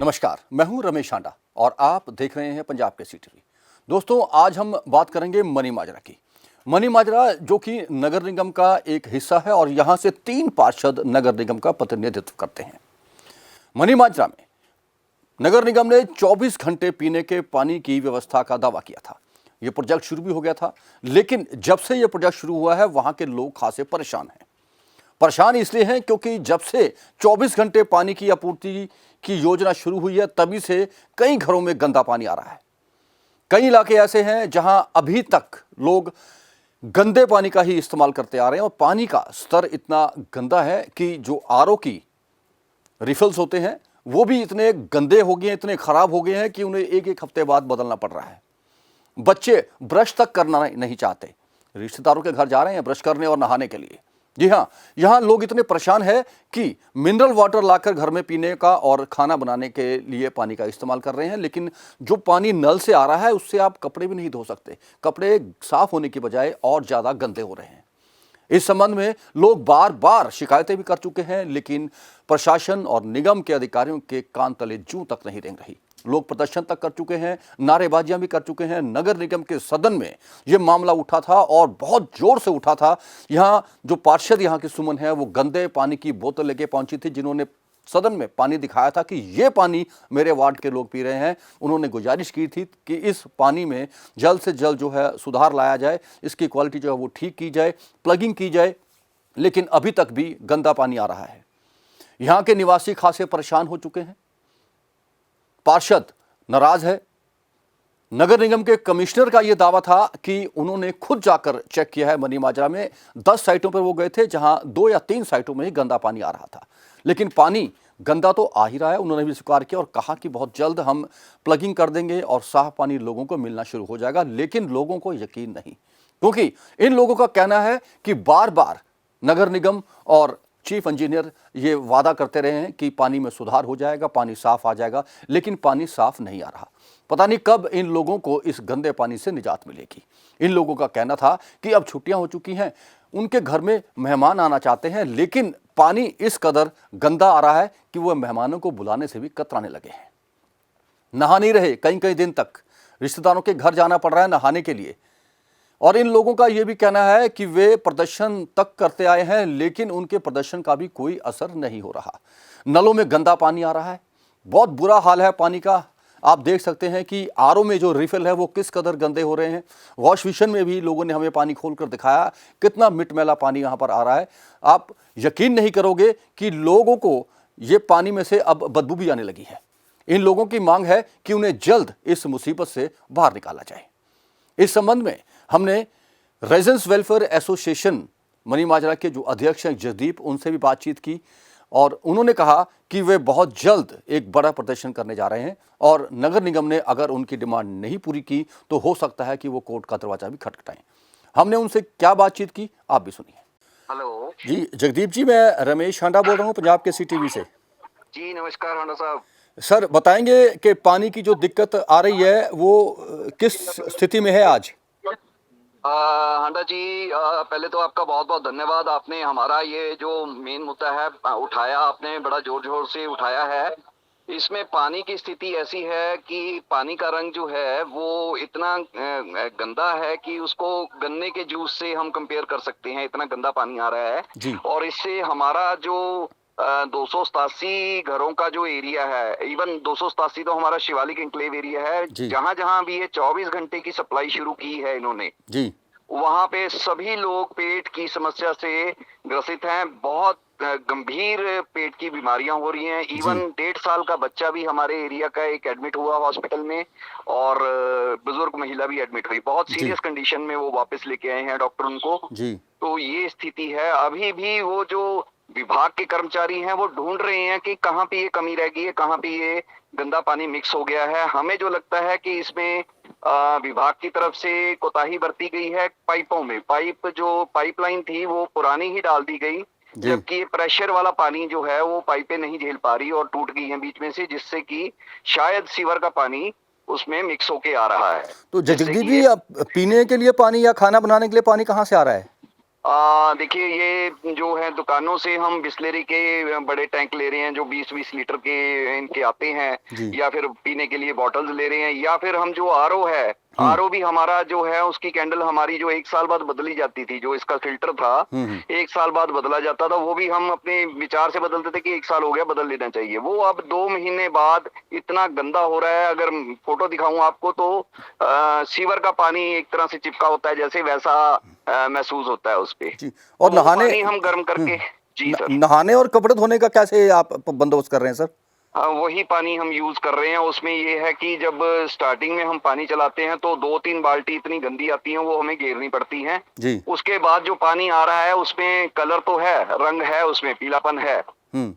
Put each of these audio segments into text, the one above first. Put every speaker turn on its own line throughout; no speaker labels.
नमस्कार, मैं हूं रमेश हांडा और आप देख रहे हैं पंजाब केसरी टीवी। दोस्तों, आज हम बात करेंगे मनी माजरा की। मनी माजरा जो कि नगर निगम का एक हिस्सा है और यहां से 3 पार्षद नगर निगम का प्रतिनिधित्व करते हैं। मनी माजरा में नगर निगम ने 24 घंटे पीने के पानी की व्यवस्था का दावा किया था। यह प्रोजेक्ट शुरू भी हो गया था, लेकिन जब से यह प्रोजेक्ट शुरू हुआ है वहां के लोग खासे परेशान हैं। परेशान इसलिए हैं क्योंकि जब से 24 घंटे पानी की आपूर्ति की योजना शुरू हुई है, तभी से कई घरों में गंदा पानी आ रहा है। कई इलाके ऐसे हैं जहां अभी तक लोग गंदे पानी का ही इस्तेमाल करते आ रहे हैं और पानी का स्तर इतना गंदा है कि जो आरओ की रिफिल्स होते हैं वो भी इतने गंदे हो गए हैं, इतने खराब हो गए हैं कि उन्हें एक एक हफ्ते बाद बदलना पड़ रहा है। बच्चे ब्रश तक करना नहीं चाहते, रिश्तेदारों के घर जा रहे हैं ब्रश करने और नहाने के लिए। जी हाँ, यहाँ लोग इतने परेशान हैं कि मिनरल वाटर लाकर घर में पीने का और खाना बनाने के लिए पानी का इस्तेमाल कर रहे हैं, लेकिन जो पानी नल से आ रहा है उससे आप कपड़े भी नहीं धो सकते। कपड़े साफ होने की बजाय और ज़्यादा गंदे हो रहे हैं। इस संबंध में लोग बार बार शिकायतें भी कर चुके हैं, लेकिन प्रशासन और निगम के अधिकारियों के कान तले जूं तक नहीं रेंग रही। लोग प्रदर्शन तक कर चुके हैं, नारेबाजियां भी कर चुके हैं। नगर निगम के सदन में यह मामला उठा था और बहुत जोर से उठा था। यहाँ जो पार्षद यहाँ के सुमन है वो गंदे पानी की बोतल लेके पहुंची थी, जिन्होंने सदन में पानी दिखाया था कि ये पानी मेरे वार्ड के लोग पी रहे हैं। उन्होंने गुजारिश की थी कि इस पानी में जल्द से जल्द जो है सुधार लाया जाए, इसकी क्वालिटी जो है वो ठीक की जाए, प्लगिंग की जाए, लेकिन अभी तक भी गंदा पानी आ रहा है। यहाँ के निवासी खासे परेशान हो चुके हैं। पार्षद नाराज है। नगर निगम के कमिश्नर का यह दावा था कि उन्होंने खुद जाकर चेक किया है। मनी माजरा में 10 साइटों पर वो गए थे जहां 2 या 3 साइटों में ही गंदा पानी आ रहा था, लेकिन पानी गंदा तो आ ही रहा है। उन्होंने भी स्वीकार किया और कहा कि बहुत जल्द हम प्लगिंग कर देंगे और साफ पानी लोगों को मिलना शुरू हो जाएगा। लेकिन लोगों को यकीन नहीं, क्योंकि इन लोगों का कहना है कि बार बार नगर निगम और चीफ इंजीनियर ये वादा करते रहे हैं कि पानी में सुधार हो जाएगा, पानी साफ आ जाएगा, लेकिन पानी साफ नहीं आ रहा। पता नहीं कब इन लोगों को इस गंदे पानी से निजात मिलेगी। इन लोगों का कहना था कि अब छुट्टियां हो चुकी हैं, उनके घर में मेहमान आना चाहते हैं, लेकिन पानी इस कदर गंदा आ रहा है कि वह मेहमानों को बुलाने से भी कतराने लगे हैं। नहा नहीं रहे कई कई दिन तक, रिश्तेदारों के घर जाना पड़ रहा है नहाने के लिए। और इन लोगों का यह भी कहना है कि वे प्रदर्शन तक करते आए हैं, लेकिन उनके प्रदर्शन का भी कोई असर नहीं हो रहा। नलों में गंदा पानी आ रहा है, बहुत बुरा हाल है पानी का। आप देख सकते हैं कि आरओ में जो रिफिल है वो किस कदर गंदे हो रहे हैं। वॉश बेसिन में भी लोगों ने हमें पानी खोलकर दिखाया कितना मिटमैला पानी यहाँ पर आ रहा है। आप यकीन नहीं करोगे कि लोगों को ये पानी में से अब बदबू भी आने लगी है। इन लोगों की मांग है कि उन्हें जल्द इस मुसीबत से बाहर निकाला जाए। इस संबंध में हमने रेजिडेंट्स वेलफेयर एसोसिएशन मनी माजरा के जो अध्यक्ष हैं जगदीप, उनसे भी बातचीत की और उन्होंने कहा कि वे बहुत जल्द एक बड़ा प्रदर्शन करने जा रहे हैं और नगर निगम ने अगर उनकी डिमांड नहीं पूरी की तो हो सकता है कि वो कोर्ट का दरवाजा भी खटखटाएं। हमने उनसे क्या बातचीत की, आप भी सुनिए।
हेलो
जी जगदीप जी, मैं रमेश हांडा बोल रहा हूँ पंजाब केसरी टीवी से।
जी नमस्कार हांडा साहब।
सर बताएंगे कि पानी की जो दिक्कत आ रही है वो किस स्थिति में है आज?
हांडा जी, पहले तो आपका बहुत बहुत धन्यवाद। आपने हमारा ये जो मेन मुद्दा है उठाया, आपने बड़ा जोर जोर से उठाया है। इसमें पानी की स्थिति ऐसी है कि पानी का रंग जो है वो इतना गंदा है कि उसको गन्ने के जूस से हम कंपेयर कर सकते हैं, इतना गंदा पानी आ रहा है
जी।
और इससे हमारा जो 287 घरों का जो एरिया है, इवन 287 तो हमारा शिवालिक इंक्लेव एरिया है, जहां जहां भी ये 24 घंटे की सप्लाई शुरू की है इन्होंने जी, वहां पे सभी लोग पेट की समस्या से ग्रसित हैं। बहुत गंभीर पेट की बीमारियां हो रही हैं। इवन 1.5 साल का बच्चा भी हमारे एरिया का एक एडमिट हुआ हॉस्पिटल में और बुजुर्ग महिला भी एडमिट हुई। बहुत सीरियस कंडीशन में वो वापस लेके आए हैं डॉक्टर उनको जी। तो ये स्थिति है। अभी भी वो जो विभाग के कर्मचारी हैं वो ढूंढ रहे हैं कि कहाँ पे ये कमी रह गई है, कहाँ पे ये गंदा पानी मिक्स हो गया है। हमें जो लगता है कि इसमें विभाग की तरफ से कोताही बरती गई है। पाइपों में जो पाइपलाइन थी वो पुरानी ही डाल दी गई, जबकि प्रेशर वाला पानी जो है वो पाइपें नहीं झेल पा रही और टूट गई हैं बीच में से, जिससे कि शायद सीवर का पानी उसमें मिक्स होके आ रहा है।
तो जगदीप जी, अब पीने के लिए पानी या खाना बनाने के लिए पानी कहाँ से आ रहा है?
देखिए, ये जो है दुकानों से हम बिस्लेरी के बड़े टैंक ले रहे हैं जो 20-20 लीटर के इनके आते हैं,
जी।
या फिर पीने के लिए बॉटल्स ले रहे हैं, या फिर हम जो आरओ है, आरओ भी हमारा जो है उसकी कैंडल हमारी जो 1 साल बाद बदली जाती थी, जो इसका फिल्टर था 1 साल बाद बदला जाता था, वो भी हम अपने विचार से बदलते थे कि 1 साल हो गया, बदल लेना चाहिए। वो अब 2 महीने बाद इतना गंदा हो रहा है, अगर फोटो दिखाऊं आपको तो सीवर का पानी एक तरह से चिपका होता है जैसे, वैसा महसूस होता है उस पे।
जी। और
वो
नहाने
पानी हम गर्म करके जी सर,
नहाने और कपड़े धोने का कैसे आप बंदोबस्त कर रहे हैं सर?
वही पानी हम यूज कर रहे हैं। उसमें ये है कि जब स्टार्टिंग में हम पानी चलाते हैं तो 2-3 बाल्टी इतनी गंदी आती हैं, वो हमें घेरनी पड़ती हैं।
जी।
उसके बाद जो पानी आ रहा है उसमें कलर तो है, रंग है, उसमें पीलापन है,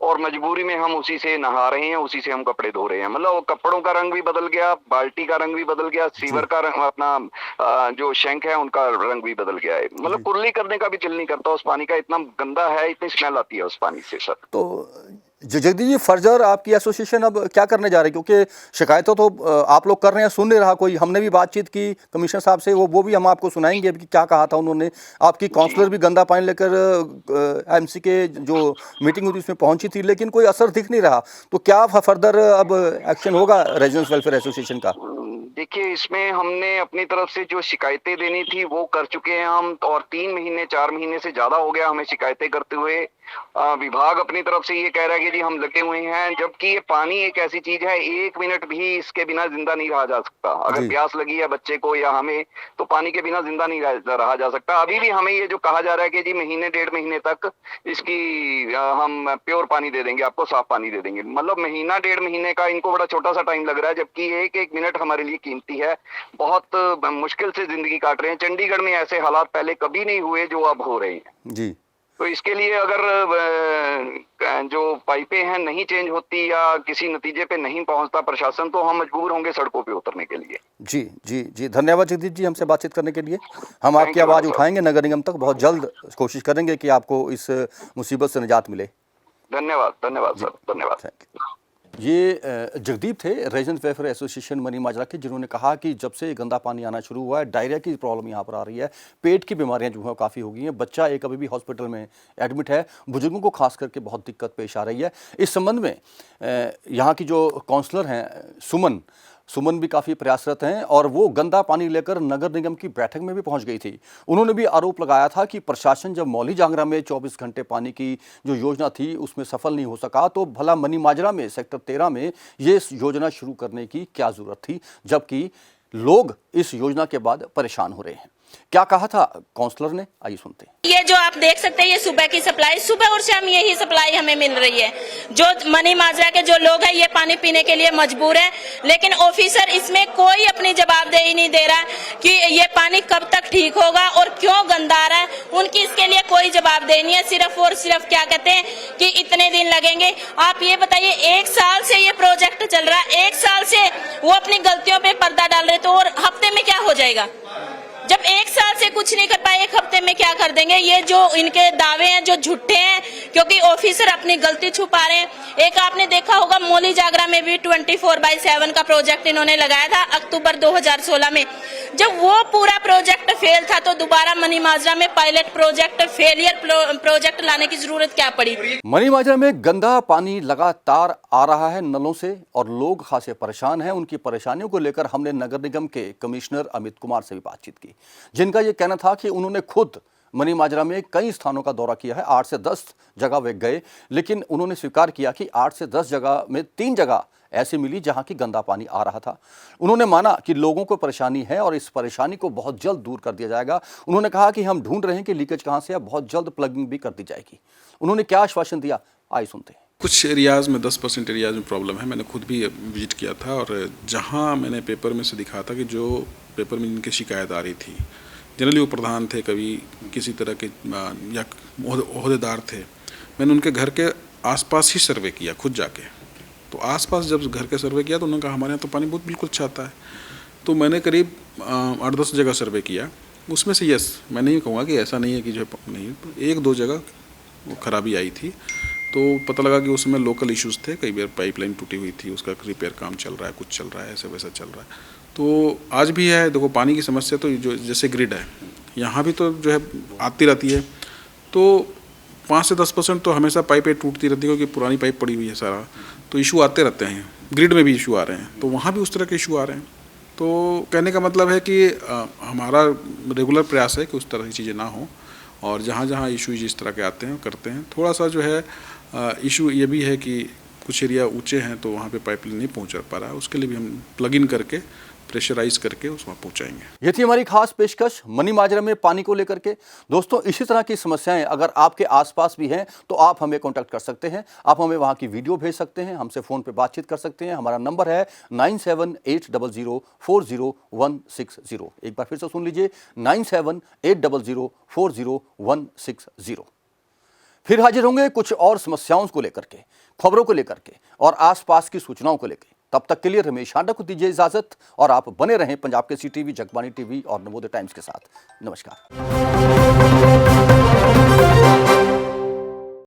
और मजबूरी में हम उसी से नहा रहे हैं, उसी से हम कपड़े धो रहे हैं। मतलब वो कपड़ों का रंग भी बदल गया, बाल्टी का रंग भी बदल गया, सीवर का रंग, अपना जो शैंक है उनका रंग भी बदल गया है। मतलब कुर्ली करने का भी दिल नहीं करता उस पानी का, इतना गंदा है, इतनी स्मेल आती है उस पानी से सर।
तो जगदीश जी, फर्दर आपकी एसोसिएशन अब क्या करने जा रही है? क्योंकि शिकायतें तो आप लोग कर रहे हैं, सुन नहीं रहा कोई। हमने भी बातचीत की कमिश्नर साहब से, वो भी हम आपको सुनाएंगे अभी क्या कहा था उन्होंने। आपकी काउंसलर भी गंदा पानी लेकर एमसी के जो मीटिंग हुई थी उसमें पहुंची थी, लेकिन कोई असर दिख नहीं रहा। तो क्या फर्दर अब एक्शन होगा रेजिडेंट्स वेलफेयर एसोसिएशन का?
देखिए, इसमें हमने अपनी तरफ से जो शिकायतें देनी थी वो कर चुके हैं हम, और 3 महीने 4 महीने से ज्यादा हो गया हमें शिकायतें करते हुए। विभाग अपनी तरफ से ये कह रहा है कि जी हम लगे हुए हैं, जबकि ये पानी एक ऐसी चीज है, 1 मिनट भी इसके बिना जिंदा नहीं रहा जा सकता। अगर प्यास लगी है बच्चे को या हमें, तो पानी के बिना जिंदा नहीं रहा जा सकता। अभी भी हमें ये जो कहा जा रहा है कि जी महीने 1.5 महीने तक इसकी हम प्योर पानी दे देंगे आपको, साफ पानी दे देंगे। मतलब महीना 1.5 महीने का इनको बड़ा छोटा सा टाइम लग रहा है, जबकि एक मिनट हमारे लिए कीमती है। बहुत मुश्किल से जिंदगी काट रहे हैं। चंडीगढ़ में ऐसे हालात पहले कभी नहीं हुए जो अब हो रहे हैं
जी।
तो इसके लिए अगर जो पाइपें हैं नहीं चेंज होती या किसी नतीजे पे नहीं पहुंचता प्रशासन, तो हम मजबूर होंगे सड़कों पे उतरने के लिए।
जी जी जी, धन्यवाद जगदीश जी हमसे बातचीत करने के लिए। हम आपकी आवाज़ उठाएंगे नगर निगम तक, बहुत जल्द कोशिश करेंगे कि आपको इस मुसीबत से निजात मिले।
धन्यवाद, धन्यवाद सर, धन्यवाद।
ये जगदीप थे, रेजिडेंट्स वेलफेयर एसोसिएशन मनी माजरा के, जिन्होंने कहा कि जब से गंदा पानी आना शुरू हुआ है, डायरिया की प्रॉब्लम यहाँ पर आ रही है, पेट की बीमारियाँ जो है काफ़ी हो गई हैं। बच्चा एक अभी भी हॉस्पिटल में एडमिट है, बुजुर्गों को खास करके बहुत दिक्कत पेश आ रही है। इस संबंध में यहाँ की जो काउंसलर हैं सुमन भी काफ़ी प्रयासरत हैं, और वो गंदा पानी लेकर नगर निगम की बैठक में भी पहुंच गई थी। उन्होंने भी आरोप लगाया था कि प्रशासन जब मौली जांगरा में 24 घंटे पानी की जो योजना थी उसमें सफल नहीं हो सका, तो भला मनी माजरा में सेक्टर 13 में ये योजना शुरू करने की क्या ज़रूरत थी, जबकि लोग इस योजना के बाद परेशान हो रहे हैं। क्या कहा था काउंसलर ने, आइए सुनते हैं।
ये जो आप देख सकते हैं, ये सुबह की सप्लाई, सुबह और शाम यही सप्लाई हमें मिल रही है। जो मनी माजरा के जो लोग हैं ये पानी पीने के लिए मजबूर है, लेकिन ऑफिसर इसमें कोई अपनी जवाबदेही नहीं दे रहा कि ये पानी कब तक ठीक होगा और क्यों गंदा आ रहा है। उनकी इसके लिए कोई जवाबदेही नहीं है। सिर्फ और सिर्फ क्या कहते हैं कि इतने दिन लगेंगे। आप ये बताइए, 1 साल से ये प्रोजेक्ट चल रहा है, 1 साल से वो अपनी गलतियों पे पर्दा डाल रहे, तो और हफ्ते में क्या हो जाएगा? जब 1 साल से कुछ नहीं कर पाए, 1 हफ्ते में क्या कर देंगे? ये जो इनके दावे हैं जो झूठे हैं, क्योंकि ऑफिसर अपनी गलती छुपा रहे हैं। एक आपने देखा होगा मौली जागरा में भी 24/7 का प्रोजेक्ट इन्होंने लगाया था अक्टूबर 2016 में। जब वो पूरा प्रोजेक्ट फेल था तो दोबारा मनी माजरा में पायलट प्रोजेक्ट, फेलियर प्रोजेक्ट लाने की जरूरत क्या पड़ी?
मनी माजरा में गंदा पानी लगातार आ रहा है नलों से, और लोग खासे परेशान हैं। उनकी परेशानियों को लेकर हमने नगर निगम के कमिश्नर अमित कुमार से भी बातचीत की, जिनका ये कहना था कि उन्होंने खुद मनी माजरा में कई स्थानों का दौरा किया है, 8 से 10 जगह वे गए, लेकिन उन्होंने स्वीकार किया कि 8 से 10 जगह में 3 जगह ऐसी मिली जहां की गंदा पानी आ रहा था। उन्होंने माना कि लोगों को परेशानी है और इस परेशानी को बहुत जल्द दूर कर दिया जाएगा। उन्होंने कहा कि हम ढूंढ रहे हैं कि लीकेज कहां से है, बहुत जल्द प्लगिंग भी कर दी जाएगी। उन्होंने क्या आश्वासन दिया, आइए सुनते हैं।
कुछ एरियाज़ में 10% एरियाज़ में प्रॉब्लम है। मैंने खुद भी विजिट किया था, और जहां मैंने पेपर में से दिखा था कि जो पेपर में जिनकी शिकायत आ रही थी, जनरली वो प्रधान थे, कभी किसी तरह के या ओहदेदार थे। मैंने उनके घर के आसपास ही सर्वे किया खुद जाके। तो आसपास जब घर के सर्वे किया तो उन्होंने कहा हमारे यहाँ तो पानी बहुत बिल्कुल अच्छा आता है। तो मैंने करीब 8-10 जगह सर्वे किया। उसमें से यस, मैं नहीं कहूँगा कि ऐसा नहीं है कि जो नहीं, 1-2 जगह वो खराबी आई थी। तो पता लगा कि उसमें लोकल इश्यूज़ थे, कई बार पाइपलाइन टूटी हुई थी, उसका रिपेयर काम चल रहा है, कुछ चल रहा है, ऐसे वैसा चल रहा है। तो आज भी है, देखो पानी की समस्या तो जो जैसे ग्रिड है यहाँ भी तो जो है आती रहती है। तो 5 से 10% तो हमेशा पाइपें टूटती रहती है, क्योंकि पुरानी पाइप पड़ी हुई है सारा, तो इशू आते रहते हैं। ग्रिड में भी इशू आ रहे हैं, तो वहाँ भी उस तरह के इशू आ रहे हैं। तो कहने का मतलब है कि हमारा रेगुलर प्रयास है कि उस तरह की चीज़ें ना हो, और जहाँ जहाँ इशू जिस तरह के आते हैं करते हैं। थोड़ा सा जो है इशू ये भी है कि कुछ एरिया ऊंचे हैं, तो वहाँ पे पाइपलाइन नहीं पहुँच पा रहा है। उसके लिए भी हम प्लग इन करके प्रेशराइज करके उसमें पहुँचाएंगे।
ये थी हमारी खास पेशकश मनी माजरा में पानी को लेकर के। दोस्तों, इसी तरह की समस्याएं अगर आपके आसपास भी हैं तो आप हमें कांटेक्ट कर सकते हैं। आप हमें वहां की वीडियो भेज सकते हैं, हमसे फ़ोन पे बातचीत कर सकते हैं। हमारा नंबर है 9780040160। एक बार फिर से सुन लीजिए, 9780040160। फिर हाजिर होंगे कुछ और समस्याओं को लेकर के, खबरों को लेकर के और आसपास की सूचनाओं को लेकर। तब तक के लिए रमेश हांडा को दीजिए इजाजत और आप बने रहें पंजाब केसरी टीवी, जगबानी टीवी और नवोदय टाइम्स के साथ। नमस्कार।